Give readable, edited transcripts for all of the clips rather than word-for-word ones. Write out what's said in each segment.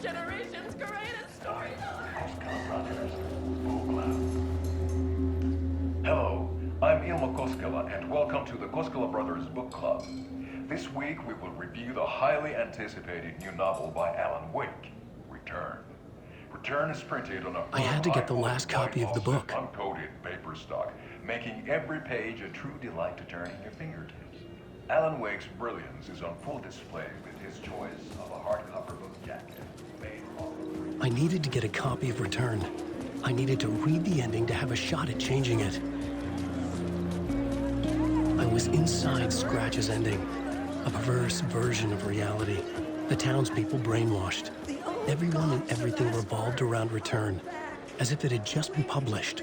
generation's greatest storyteller. Hello, I'm Ilmo Koskela, and welcome to the Koskela Brothers Book Club. This week we will review the highly anticipated new novel by Alan Wake, Return. Return is printed on a I had to get the last copy of the book. Uncoated paper stock, making every page a true delight to turn in your fingertips. Alan Wake's brilliance is on full display with his choice of a hardcover book jacket made from... I needed to get a copy of Return. I needed to read the ending to have a shot at changing it. I was inside Scratch's ending, a perverse version of reality. The townspeople brainwashed. Everyone and everything revolved around Return, as if it had just been published.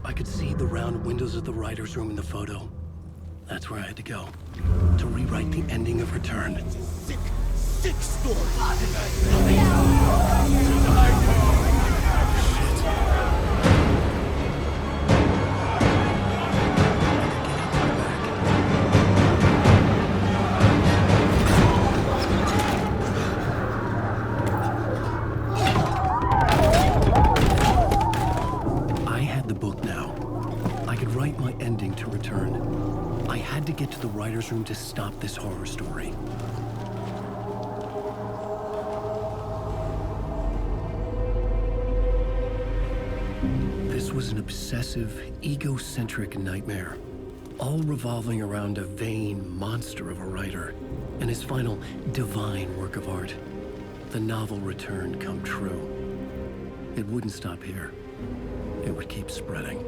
I could see the round windows of the writer's room in the photo. That's where I had to go, to rewrite the ending of Return. It's a sick, sick story. I had the book now. I could write my ending to Return. I had to get to the writer's room to stop this horror story. This was an obsessive, egocentric nightmare, all revolving around a vain monster of a writer and his final divine work of art, the novel Return come true. It wouldn't stop here. It would keep spreading.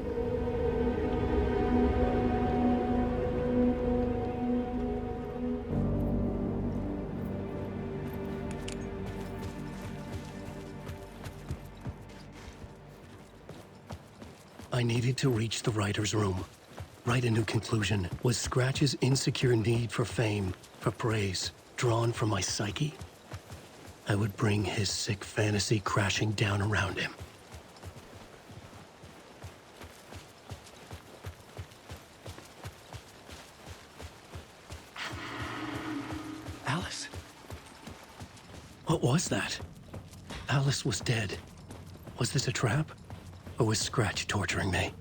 I needed to reach the writer's room. Write a new conclusion. Was Scratch's insecure need for fame, for praise, drawn from my psyche? I would bring his sick fantasy crashing down around him. Alice? What was that? Alice was dead. Was this a trap? Or was Scratch torturing me?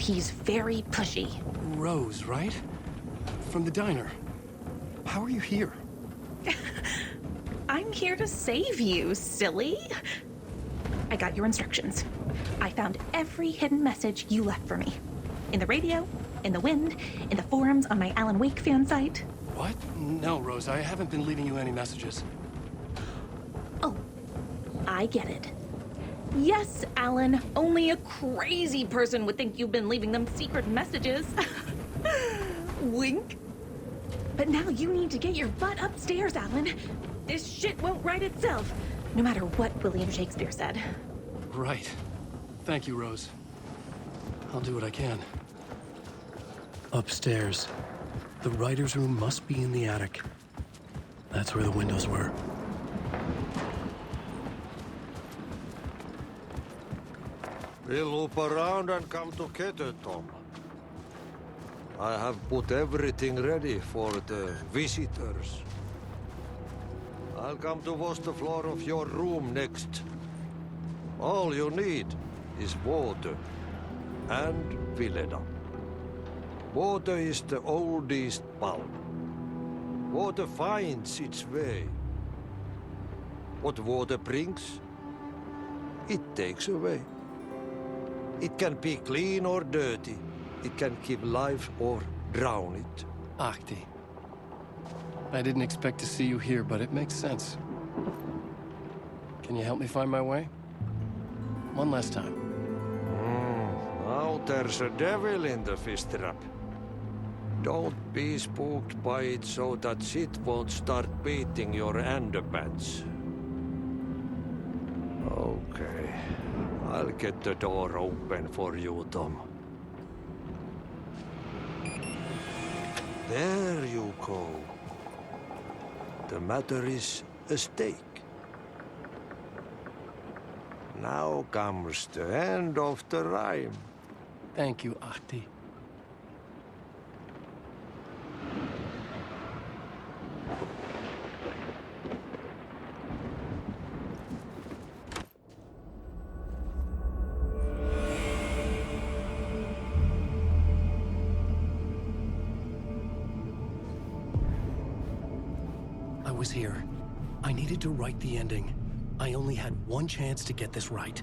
He's very pushy. Rose, right? From the diner. How are you here? I'm here to save you, silly. I got your instructions. I found every hidden message you left for me. In the radio, in the wind, in the forums on my Alan Wake fan site. What? No, Rose, I haven't been leaving you any messages. Oh, I get it. Yes, Alan, only a crazy person would think you've been leaving them secret messages. Wink. But now you need to get your butt upstairs, Alan. This shit won't right itself, no matter what William Shakespeare said. Right. Thank you, Rose. I'll do what I can. Upstairs. The writer's room must be in the attic. That's where the windows were. We'll loop around and come to Keter, Tom. I have put everything ready for the visitors. I'll come to wash the floor of your room next. All you need is water and Vileda. Water is the oldest bulb. Water finds its way. What water brings, it takes away. It can be clean or dirty. It can give life or drown it. Ahti. I didn't expect to see you here, but it makes sense. Can you help me find my way? One last time. Now there's a devil in the fish trap. Don't be spooked by it so that shit won't start beating your underpants. Okay. I'll get the door open for you, Tom. There you go. The matter is a stake. Now comes the end of the rhyme. Thank you, Ahti. I was here. I needed to write the ending. I only had one chance to get this right.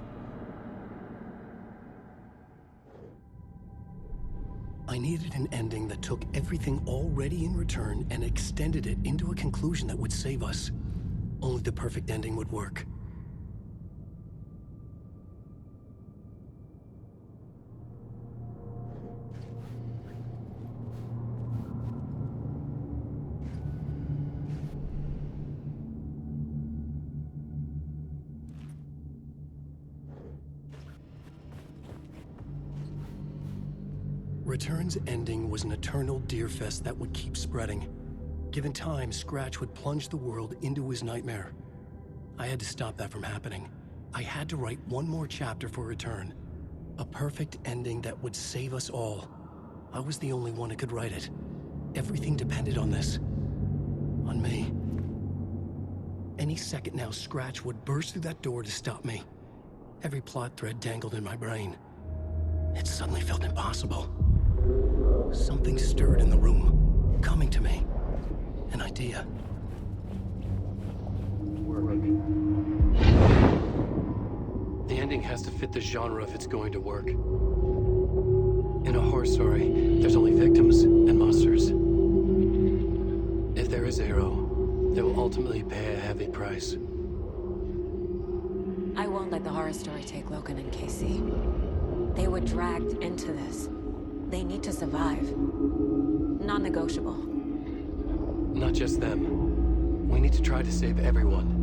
I needed an ending that took everything already in return and extended it into a conclusion that would save us. Only the perfect ending would work. Return's ending was an eternal deerfest that would keep spreading. Given time, Scratch would plunge the world into his nightmare. I had to stop that from happening. I had to write one more chapter for Return. A perfect ending that would save us all. I was the only one who could write it. Everything depended on this. On me. Any second now, Scratch would burst through that door to stop me. Every plot thread dangled in my brain. It suddenly felt impossible. Something stirred in the room, coming to me. An idea. The ending has to fit the genre if it's going to work. In a horror story, there's only victims and monsters. If there is a hero, they will ultimately pay a heavy price. I won't let the horror story take Logan and Casey. They were dragged into this. They need to survive. Non-negotiable. Not just them. We need to try to save everyone.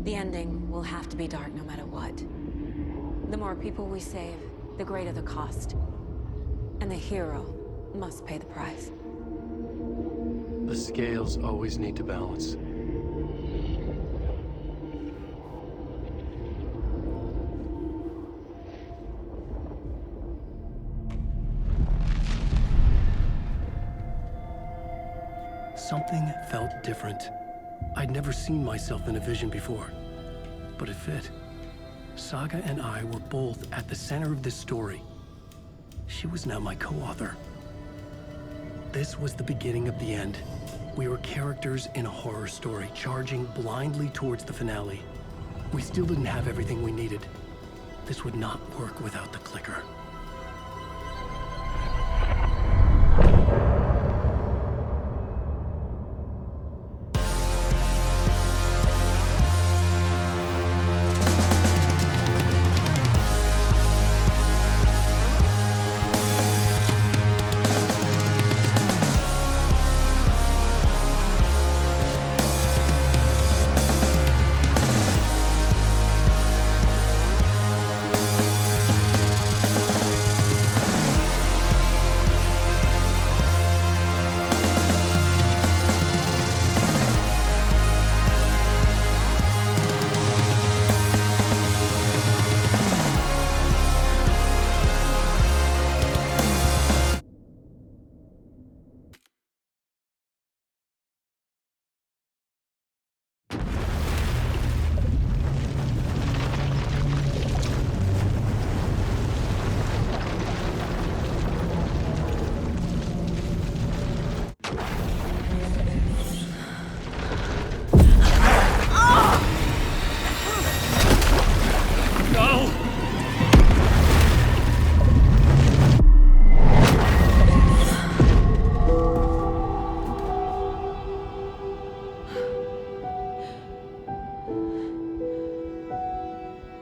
The ending will have to be dark no matter what. The more people we save, the greater the cost. And the hero must pay the price. The scales always need to balance. Something felt different. I'd never seen myself in a vision before, but it fit. Saga and I were both at the center of this story. She was now my co-author. This was the beginning of the end. We were characters in a horror story, charging blindly towards the finale. We still didn't have everything we needed. This would not work without the clicker.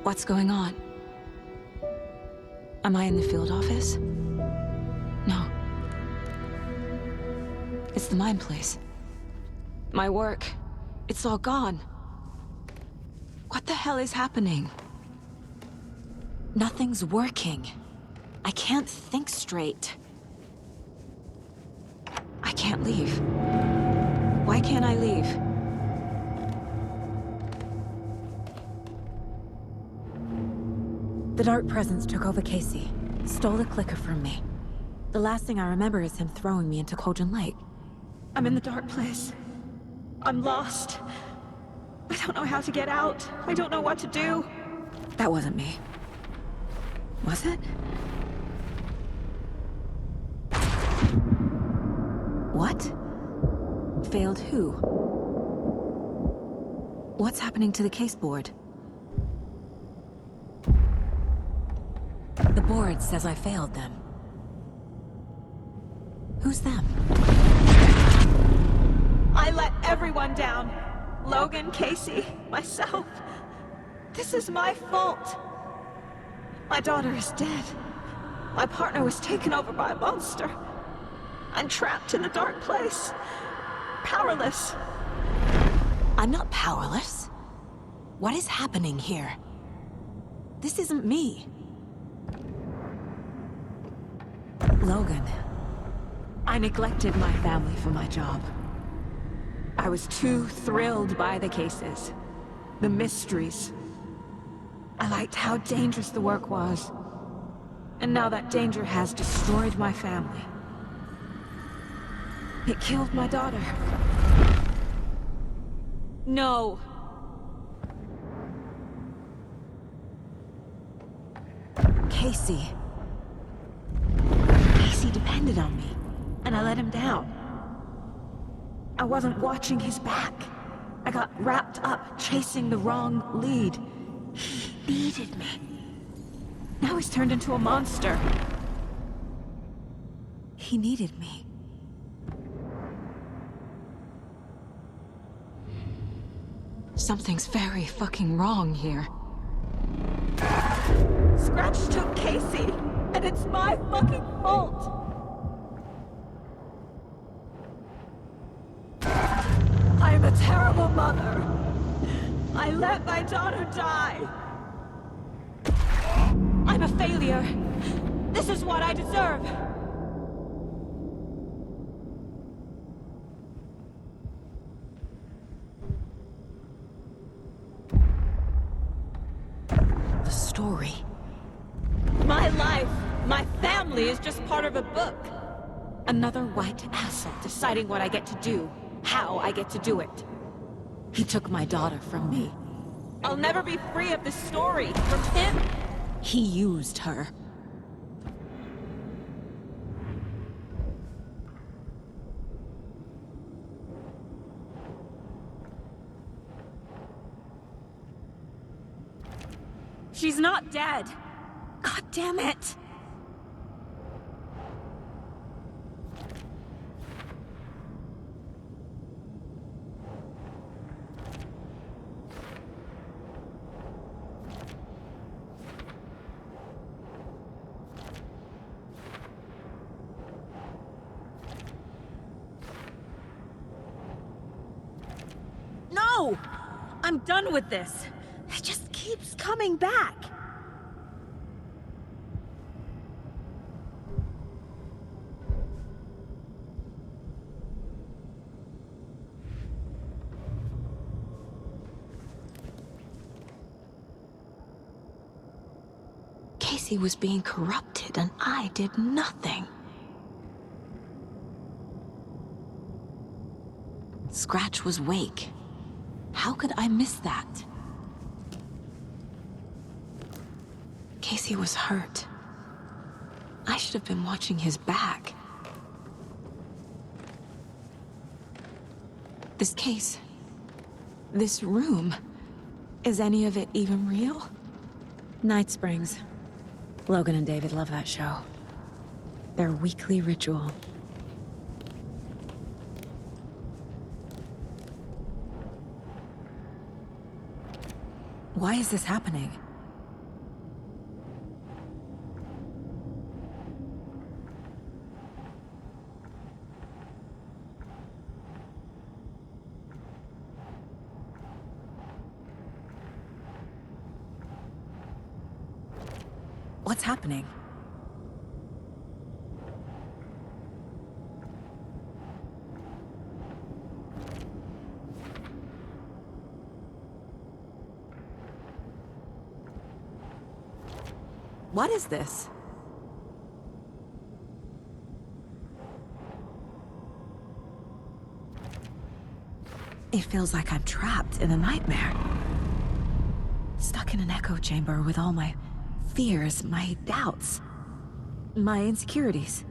What's going on? Am I in the field office? No. It's the mine place. My work. It's all gone. What the hell is happening? Nothing's working. I can't think straight. I can't leave. Why can't I leave? The Dark Presence took over Casey. Stole the clicker from me. The last thing I remember is him throwing me into Cauldron Lake. I'm in the dark place. I'm lost. I don't know how to get out. I don't know what to do. That wasn't me. Was it? What? Failed who? What's happening to the case board? The board says I failed them. Who's them? I let everyone down. Logan, Casey, myself. This is my fault. My daughter is dead. My partner was taken over by a monster. I'm trapped in a dark place. Powerless. I'm not powerless. What is happening here? This isn't me. Logan. I neglected my family for my job. I was too thrilled by the cases, the mysteries. I liked how dangerous the work was. And now that danger has destroyed my family. It killed my daughter. No. Casey. Casey depended on me, and I let him down. I wasn't watching his back. I got wrapped up chasing the wrong lead. He needed me. Now he's turned into a monster. He needed me. Something's very fucking wrong here. Scratch took Casey, and it's my fucking fault! I'm a terrible mother. I let my daughter die. I'm a failure. This is what I deserve. The story. My life, my family is just part of a book. Another white asshole deciding what I get to do, how I get to do it. He took my daughter from me. I'll never be free of this story from him. He used her. She's not dead. God damn it. No! I'm done with this. It just keeps coming back. Casey was being corrupted and I did nothing. Scratch was Wake. How could I miss that? Casey was hurt. I should have been watching his back. This case, this room, is any of it even real? Night Springs. Logan and David love that show. Their weekly ritual. Why is this happening? What's happening? What is this? It feels like I'm trapped in a nightmare. Stuck in an echo chamber with all my fears, my doubts, my insecurities.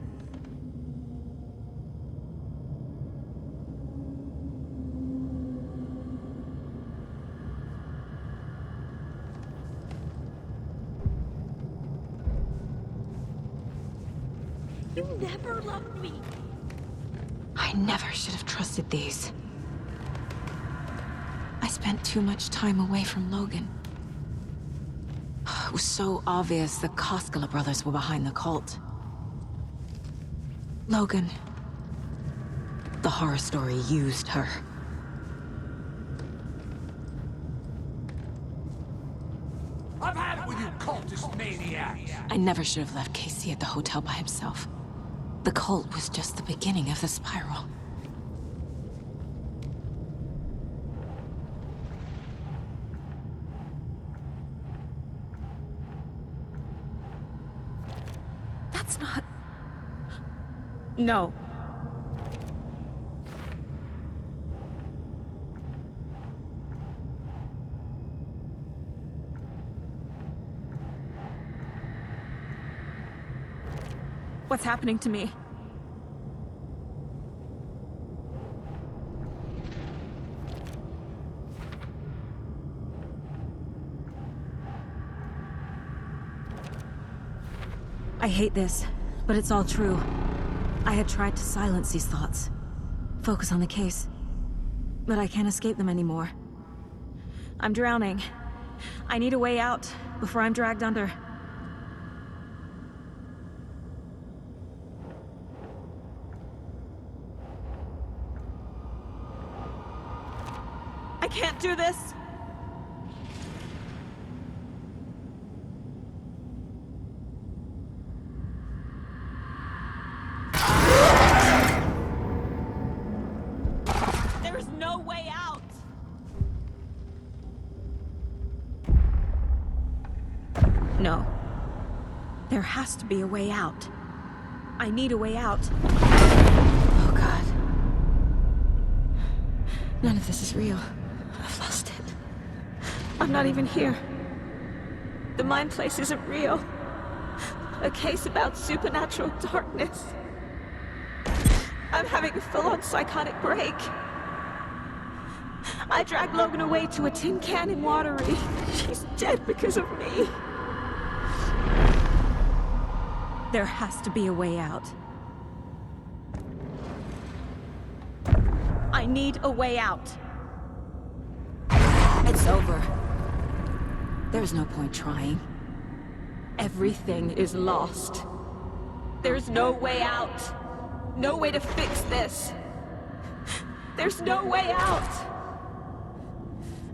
You never loved me. I never should have trusted these. I spent too much time away from Logan. It was so obvious the Koskela brothers were behind the cult. Logan. The horror story used her. I've had it with you cultist maniacs! I never should have left Casey at the hotel by himself. The cult was just the beginning of the spiral. That's not... No. What's happening to me? I hate this, but it's all true. I had tried to silence these thoughts. Focus on the case. But I can't escape them anymore. I'm drowning. I need a way out before I'm dragged under. I can't do this! There's no way out! No. There has to be a way out. I need a way out. Oh, God. None of this is real. I've lost it. I'm not even here. The mind place isn't real. A case about supernatural darkness. I'm having a full-on psychotic break. I dragged Logan away to a tin can in Watery. She's dead because of me. There has to be a way out. I need a way out. It's over. There's no point trying. Everything is lost. There's no way out. No way to fix this. There's no way out.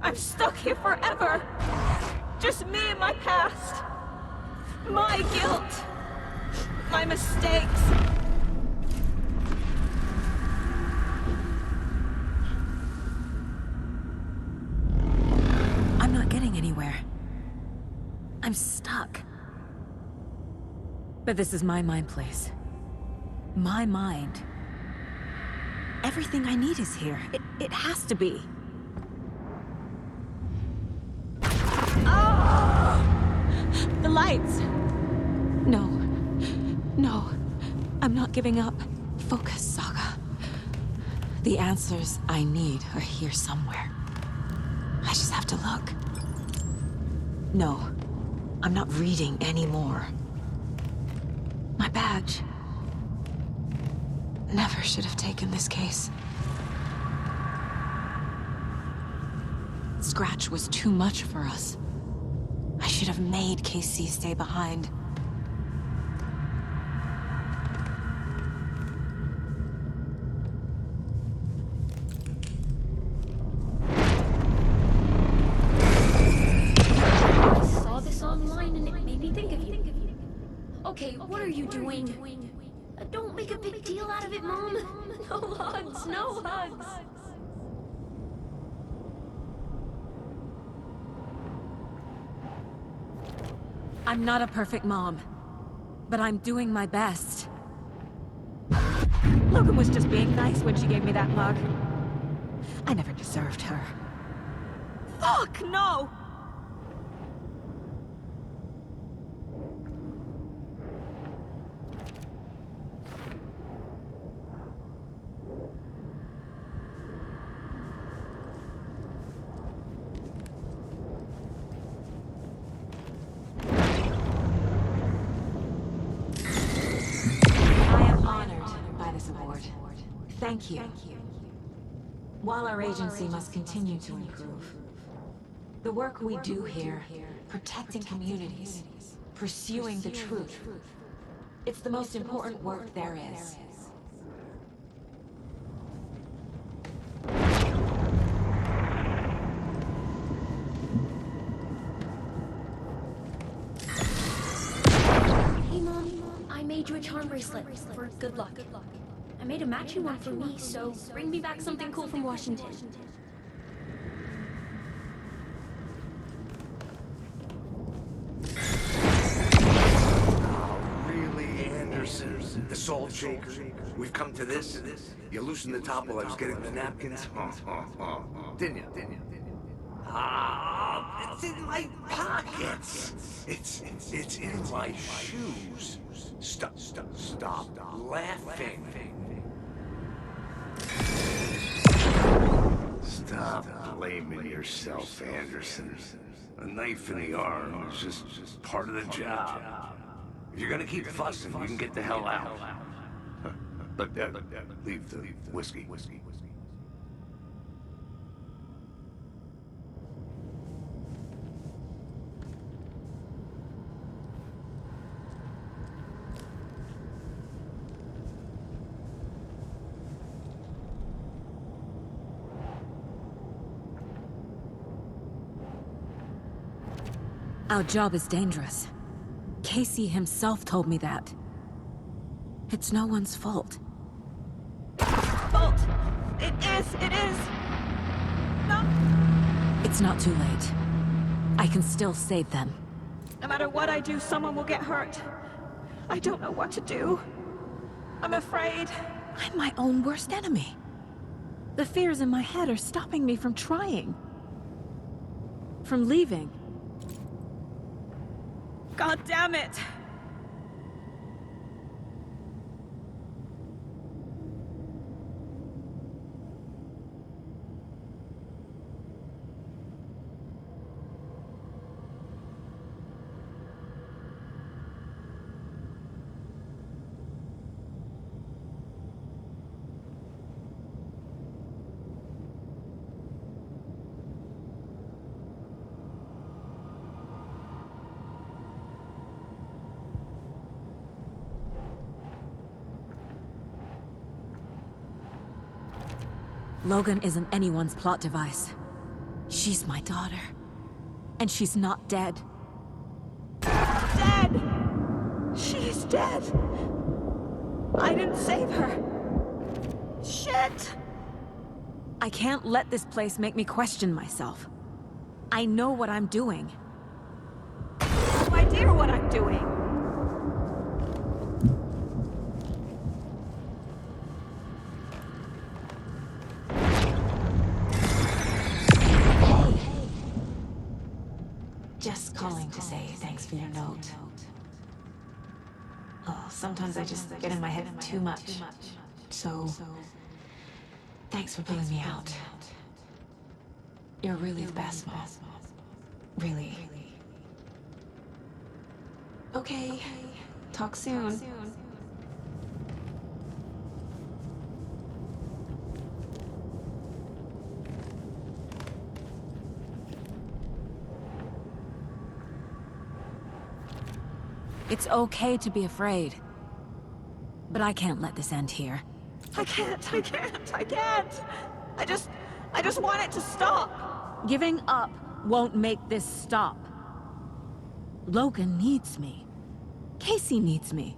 I'm stuck here forever. Just me and my past. My guilt. My mistakes. I'm not getting anywhere. I'm stuck. But this is my mind place. My mind. Everything I need is here. It has to be. Oh! The lights! No. No. I'm not giving up. Focus, Saga. The answers I need are here somewhere. I just have to look. No. I'm not reading anymore. My badge. Never should have taken this case. Scratch was too much for us. I should have made Casey stay behind. I saw this online and it made me think of you. Don't make a big deal out of it, Mom. No hugs, no hugs. I'm not a perfect mom, but I'm doing my best. Logan was just being nice when she gave me that mug. I never deserved her. Fuck, no! Thank you. While our agency must continue to improve, the work we do here, protecting communities, pursuing the truth, it's the most important work there is. Hey, Mom. I made you a charm bracelet for good luck. I made a matching one for me, so bring me back something cool from Washington. Really, Anderson? The salt shaker? We've come to this? You loosened the top while I was getting the napkins? Didn't you? Ah, it's in my pockets. It's in my shoes. Stop laughing. Stop blaming yourself, Anderson. A knife in the arm is just part of the job. If you're gonna keep fussing, you can get the hell out. But leave the whiskey. Our job is dangerous. Casey himself told me that. It's no one's fault. Fault! It is! No! It's not too late. I can still save them. No matter what I do, someone will get hurt. I don't know what to do. I'm afraid. I'm my own worst enemy. The fears in my head are stopping me from trying. From leaving. God damn it! Logan isn't anyone's plot device. She's my daughter. And she's not dead. Dead! She is dead! I didn't save her. Shit! I can't let this place make me question myself. I know what I'm doing. No idea what I'm doing. Just calling to say thanks for your note. Oh, sometimes I just get in my head too much. So, thanks for pulling me out. You're really the best, Mom. Really. Okay. Talk soon. It's okay to be afraid. But I can't let this end here. I can't. I just want it to stop. Giving up won't make this stop. Logan needs me. Casey needs me.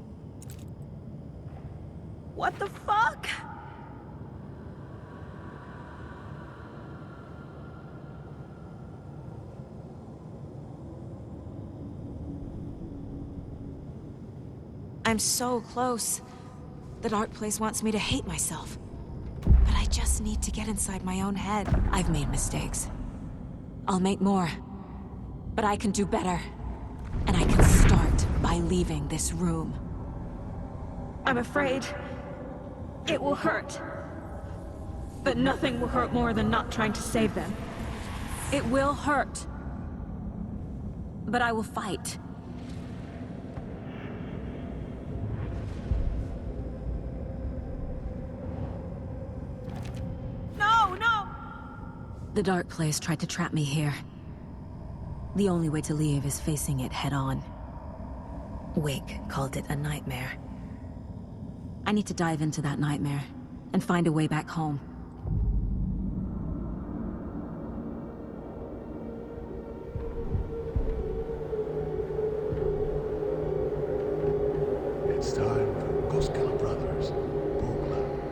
What the fuck? I'm so close. The dark place wants me to hate myself. But I just need to get inside my own head. I've made mistakes. I'll make more. But I can do better. And I can start by leaving this room. I'm afraid it will hurt. But nothing will hurt more than not trying to save them. It will hurt. But I will fight. No! The Dark Place tried to trap me here. The only way to leave is facing it head-on. Wake called it a nightmare. I need to dive into that nightmare and find a way back home. It's time for Koskela Brothers Book Club.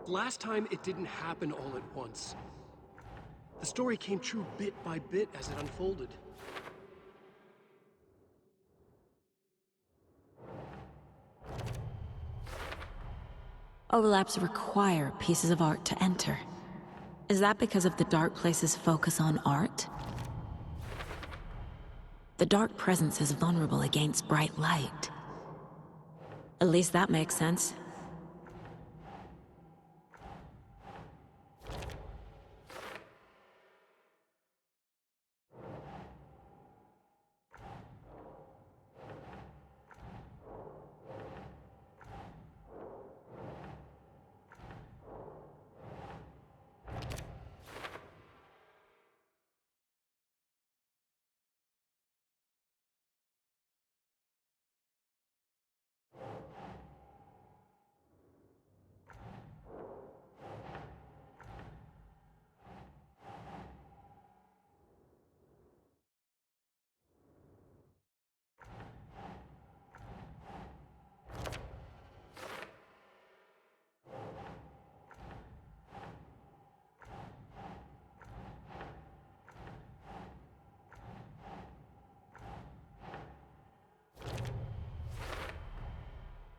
Last time, it didn't happen all at once. The story came true bit by bit as it unfolded. Overlaps require pieces of art to enter. Is that because of the Dark Place's focus on art? The Dark Presence is vulnerable against bright light. At least that makes sense.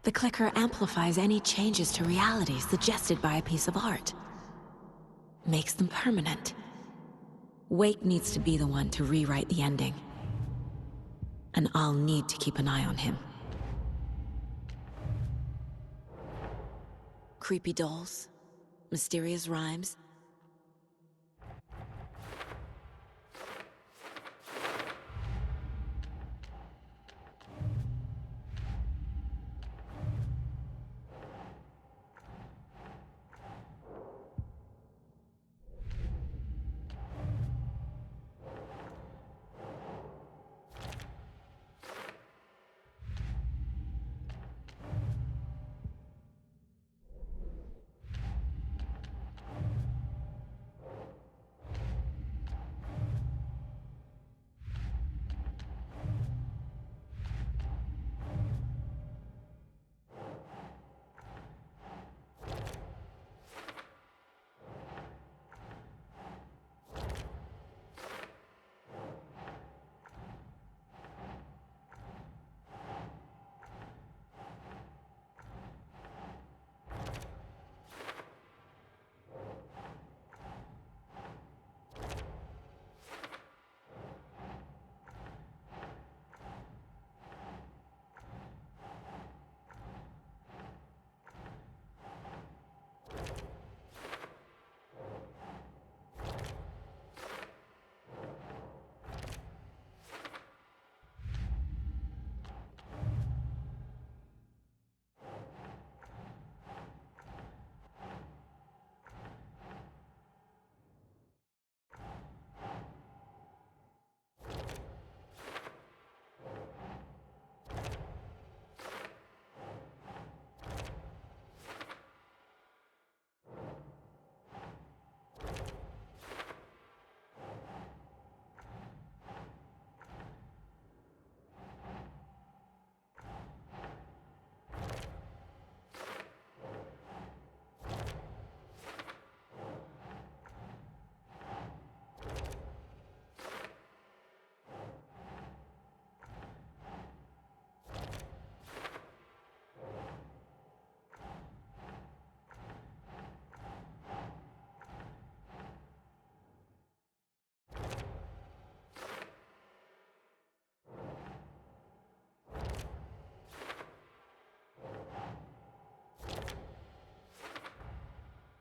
The clicker amplifies any changes to reality suggested by a piece of art. Makes them permanent. Wake needs to be the one to rewrite the ending. And I'll need to keep an eye on him. Creepy dolls, mysterious rhymes.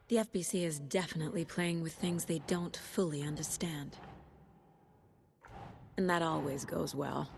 The FBC is definitely playing with things they don't fully understand. And that always goes well.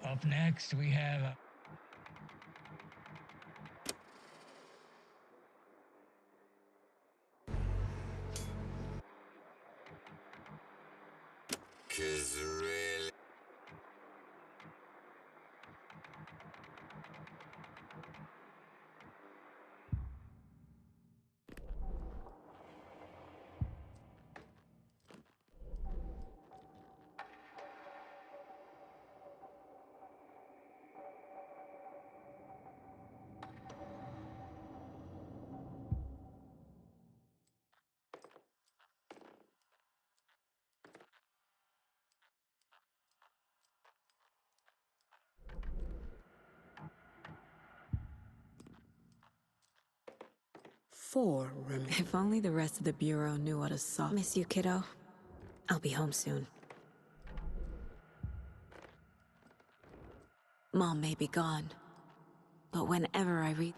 Up next, we have... If only the rest of the Bureau knew what a soft... Miss you, kiddo. I'll be home soon. Mom may be gone, but whenever I read...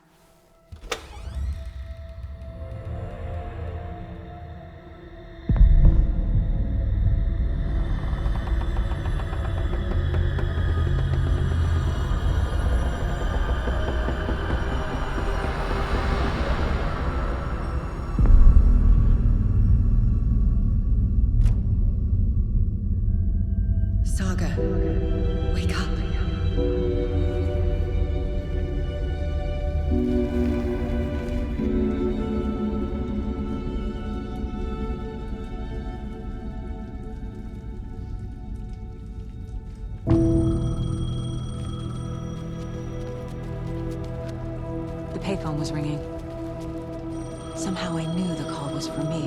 Saga, wake up. phone was ringing. Somehow I knew the call was for me.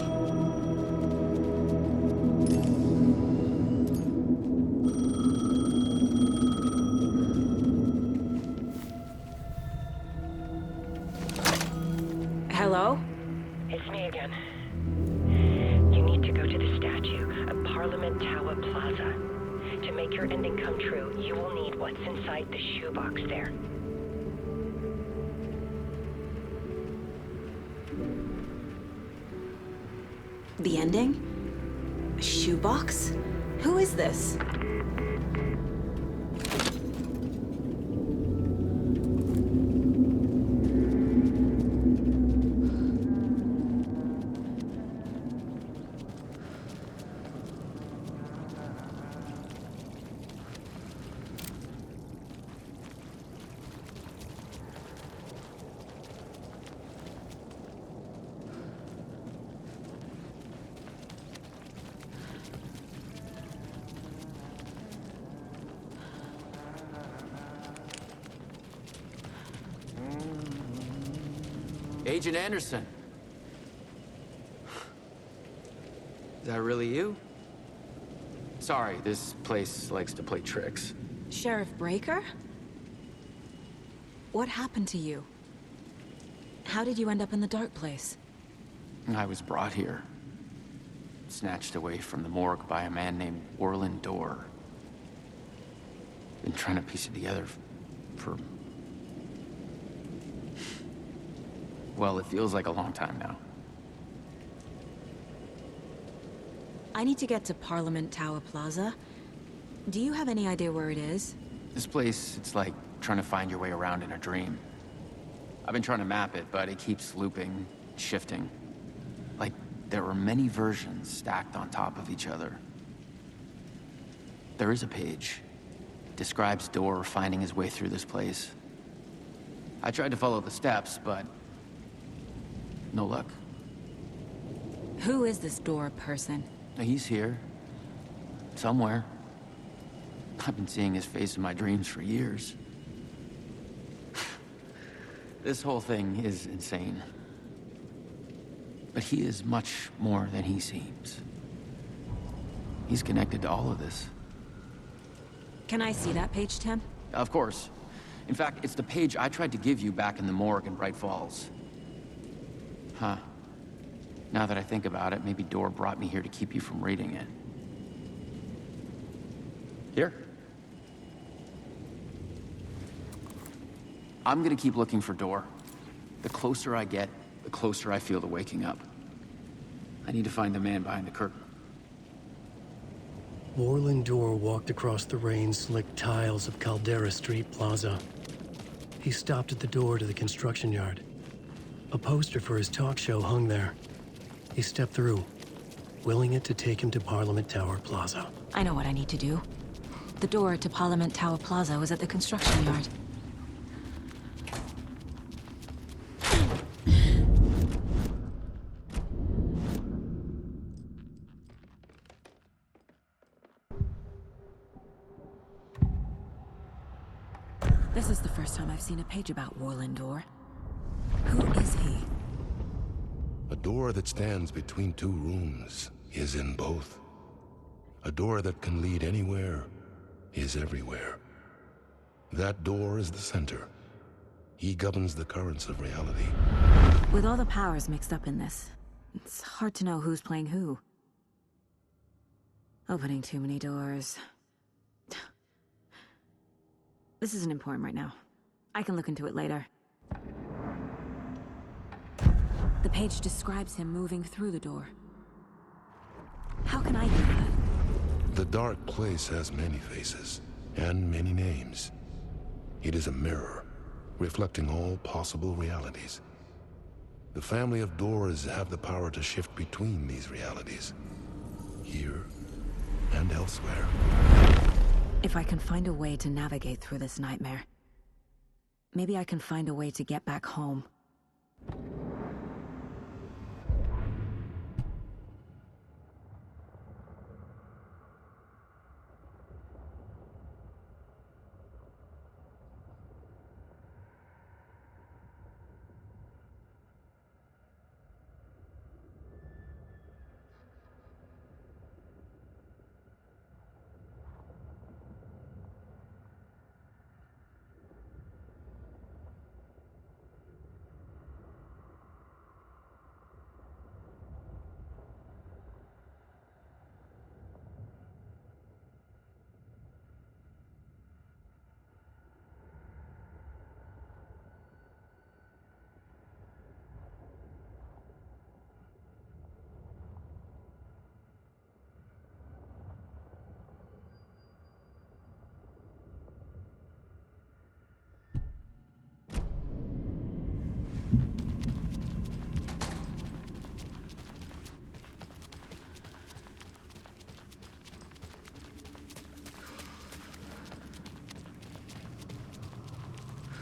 Hello? It's me again. You need to go to the statue of Parliament Tower Plaza. To make your ending come true, you will need what's inside the shoebox there. The ending? A shoebox? Who is this? Agent Anderson. Is that really you? Sorry, this place likes to play tricks. Sheriff Breaker? What happened to you? How did you end up in the dark place? I was brought here. Snatched away from the morgue by a man named Orland Dorr. Been trying to piece it together for... well, it feels like a long time now. I need to get to Parliament Tower Plaza. Do you have any idea where it is? This place, it's like trying to find your way around in a dream. I've been trying to map it, but it keeps looping, shifting. Like there are many versions stacked on top of each other. There is a page. It describes Dorr finding his way through this place. I tried to follow the steps, but no luck. Who is this Dorr person? He's here. Somewhere. I've been seeing his face in my dreams for years. This whole thing is insane. But he is much more than he seems. He's connected to all of this. Can I see that page, Tim? Of course. In fact, it's the page I tried to give you back in the morgue in Bright Falls. Huh. Now that I think about it, maybe Dorr brought me here to keep you from reading it. Here. I'm gonna keep looking for Dorr. The closer I get, the closer I feel to waking up. I need to find the man behind the curtain. Orland Dorr walked across the rain-slicked tiles of Caldera Street Plaza. He stopped at the door to the construction yard. A poster for his talk show hung there. He stepped through, willing it to take him to Parliament Tower Plaza. I know what I need to do. The door to Parliament Tower Plaza was at the construction yard. This is the first time I've seen a page about Orland Dorr. Who is he? A door that stands between two rooms is in both. A door that can lead anywhere is everywhere. That door is the center. He governs the currents of reality. With all the powers mixed up in this, it's hard to know who's playing who. Opening too many doors. This isn't important right now. I can look into it later. The page describes him moving through the door. How can I do that? The dark place has many faces and many names. It is a mirror, reflecting all possible realities. The family of Dorrs have the power to shift between these realities, here and elsewhere. If I can find a way to navigate through this nightmare, maybe I can find a way to get back home.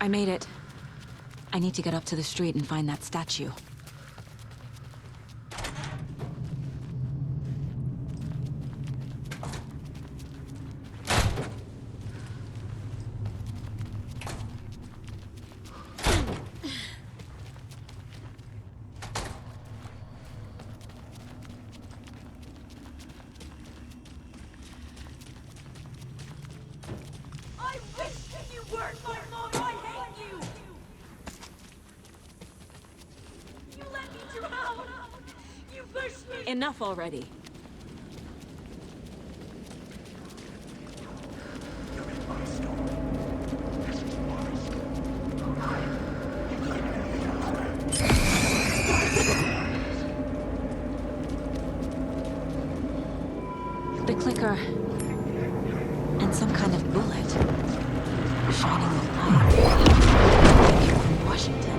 I made it. I need to get up to the street and find that statue. Enough already. The clicker. And some kind of bullet. Shining with light. Like you're from Washington.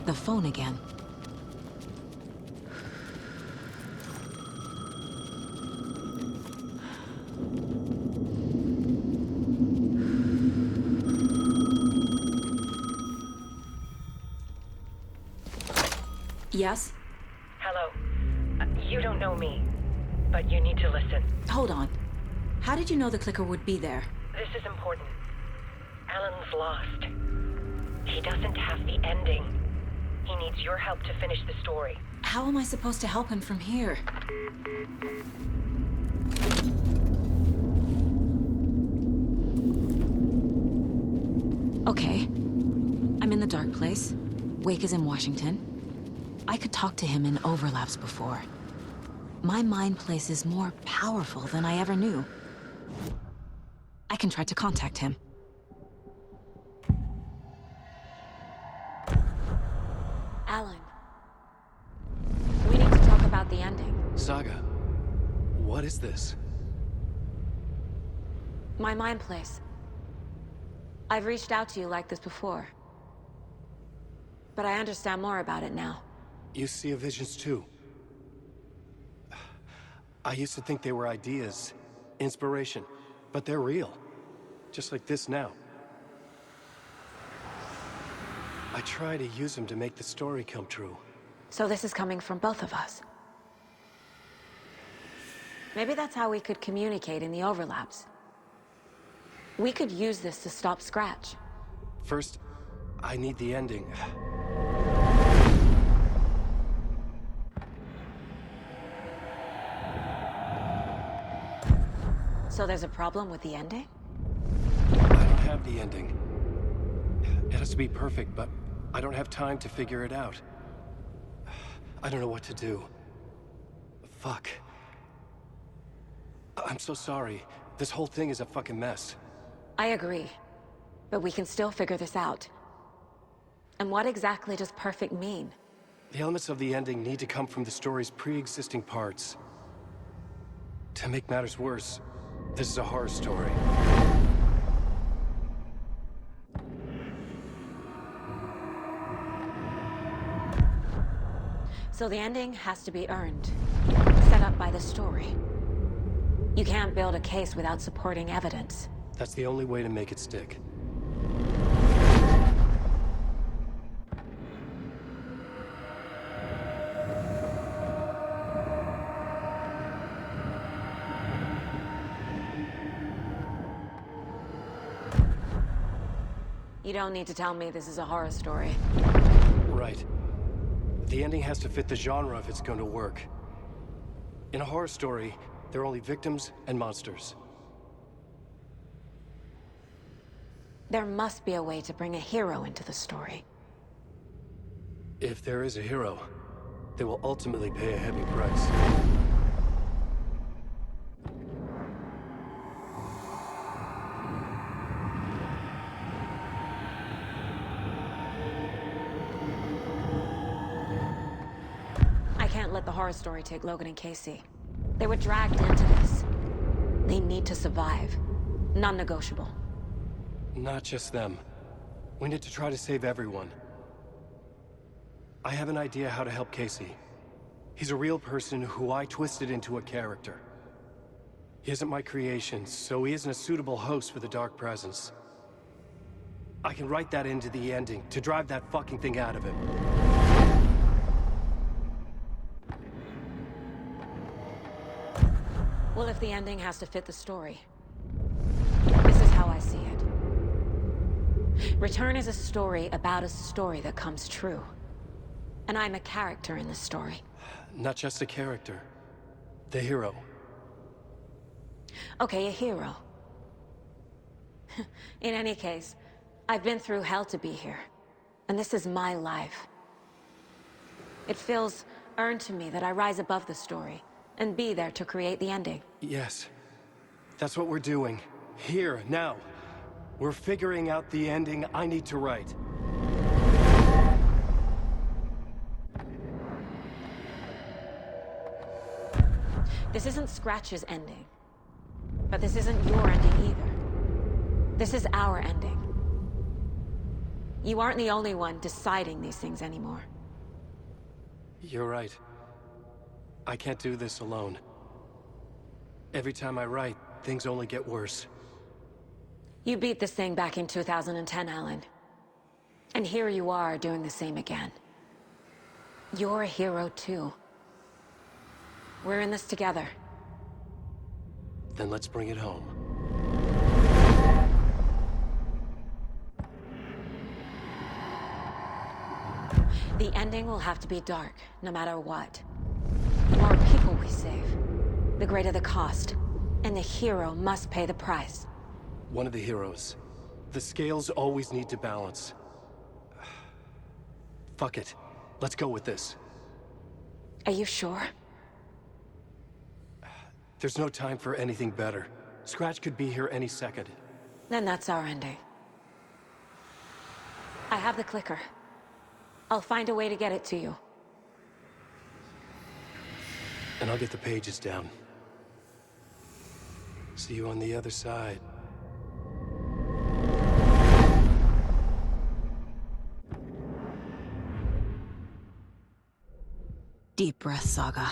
The phone again. Yes? Hello. You don't know me, but you need to listen. Hold on. How did you know the clicker would be there? This is important. Alan's lost. He doesn't have the ending. He needs your help to finish the story. How am I supposed to help him from here? Okay. I'm in the dark place. Wake is in Washington. I could talk to him in overlaps before. My mind place is more powerful than I ever knew. I can try to contact him. Alan. We need to talk about the ending. Saga, what is this? My mind place. I've reached out to you like this before. But I understand more about it now. You see visions too. I used to think they were ideas, inspiration, but they're real. Just like this now. I try to use them to make the story come true. So this is coming from both of us. Maybe that's how we could communicate in the overlaps. We could use this to stop Scratch. First, I need the ending. So there's a problem with the ending? I don't have the ending. It has to be perfect, but I don't have time to figure it out. I don't know what to do. Fuck. I'm so sorry. This whole thing is a fucking mess. I agree. But we can still figure this out. And what exactly does perfect mean? The elements of the ending need to come from the story's pre-existing parts. To make matters worse, this is a horror story. So the ending has to be earned, set up by the story. You can't build a case without supporting evidence. That's the only way to make it stick. You don't need to tell me this is a horror story. Right. The ending has to fit the genre if it's going to work. In a horror story, there are only victims and monsters. There must be a way to bring a hero into the story. If there is a hero, they will ultimately pay a heavy price. I can't let the horror story take Logan and Casey. They were dragged into this. They need to survive. Non-negotiable. Not just them. We need to try to save everyone. I have an idea how to help Casey. He's a real person who I twisted into a character. He isn't my creation, so he isn't a suitable host for the Dark Presence. I can write that into the ending to drive that fucking thing out of him. Well, if the ending has to fit the story, this is how I see it. Return is a story about a story that comes true. And I'm a character in this story. Not just a character. The hero. Okay, a hero. In any case, I've been through hell to be here. And this is my life. It feels earned to me that I rise above the story and be there to create the ending. Yes. That's what we're doing. Here, now. We're figuring out the ending I need to write. This isn't Scratch's ending. But this isn't your ending either. This is our ending. You aren't the only one deciding these things anymore. You're right. I can't do this alone. Every time I write, things only get worse. You beat this thing back in 2010, Alan. And here you are doing the same again. You're a hero too. We're in this together. Then let's bring it home. The ending will have to be dark, no matter what. The more people we save, the greater the cost. And the hero must pay the price. One of the heroes. The scales always need to balance. Fuck it. Let's go with this. Are you sure? There's no time for anything better. Scratch could be here any second. Then that's our ending. I have the clicker. I'll find a way to get it to you. And I'll get the pages down. See you on the other side. Deep breath, Saga.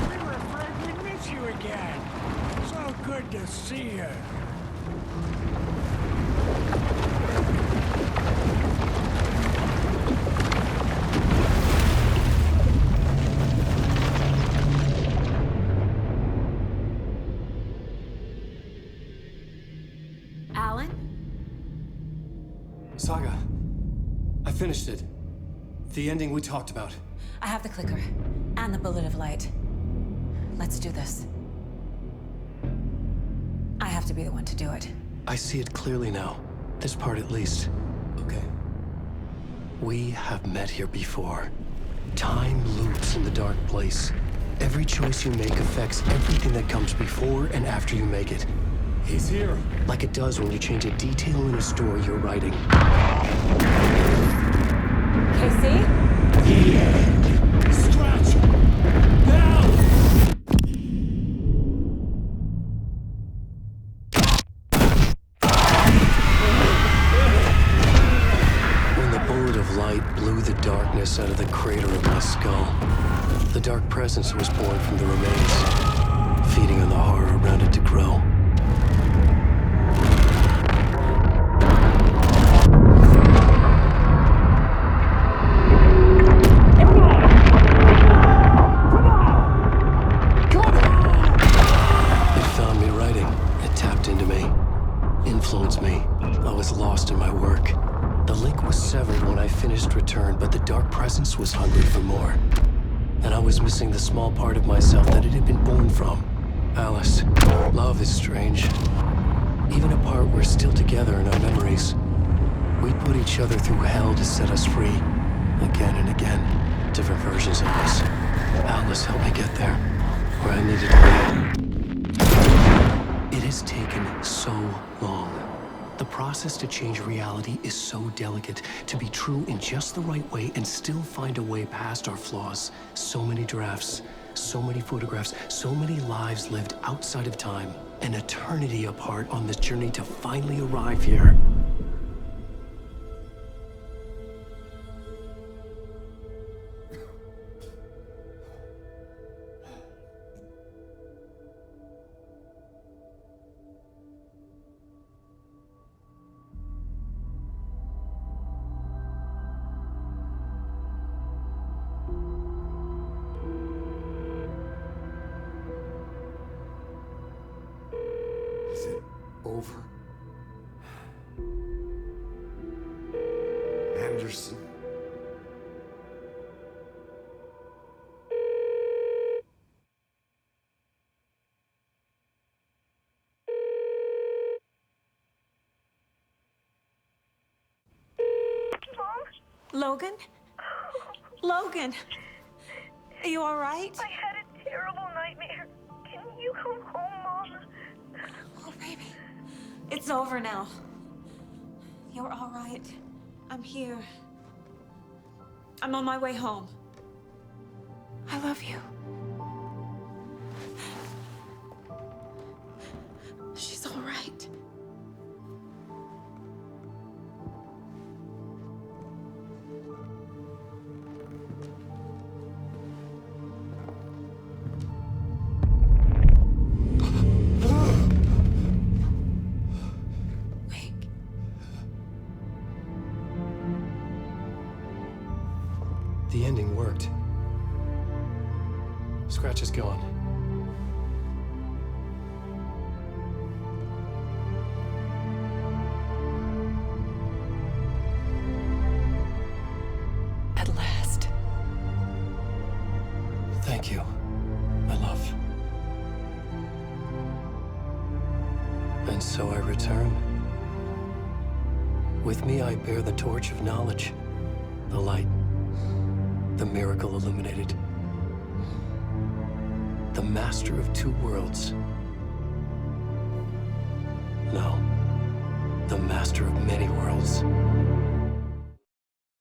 We were afraid we'd miss you again. good to see you. Alan? Saga, I finished it. The ending we talked about. I have the clicker. And the bullet of light. Let's do this. I have to be the one to do it. I see it clearly now. This part at least. Okay. We have met here before. Time loops in the dark place. Every choice you make affects everything that comes before and after you make it. He's here. Like it does when you change a detail in a story you're writing. Casey? Scratch! Now! When the bullet of light blew the darkness out of the crater of my skull, the dark presence was born from the remains, feeding on the horror around it to grow. Was hungry for more. And I was missing the small part of myself that it had been born from. Alice, love is strange. Even apart, we're still together in our memories. We put each other through hell to set us free. Again and again. Different versions of us. Alice helped me get there. Where I needed to be. It has taken so long. The process to change reality is so delicate, to be true in just the right way and still find a way past our flaws. So many drafts, so many photographs, so many lives lived outside of time, an eternity apart on this journey to finally arrive here. Over. Anderson. Logan? Logan! Are you alright? I had a terrible nightmare. Can you come home, Mom? Oh, baby. It's over now. You're alright. I'm here. I'm on my way home. I love you. She's alright. The ending worked. Scratch is gone. At last. Thank you, my love. And so I return. With me I bear the torch of knowledge, the light. The miracle illuminated. The master of two worlds. No, the master of many worlds.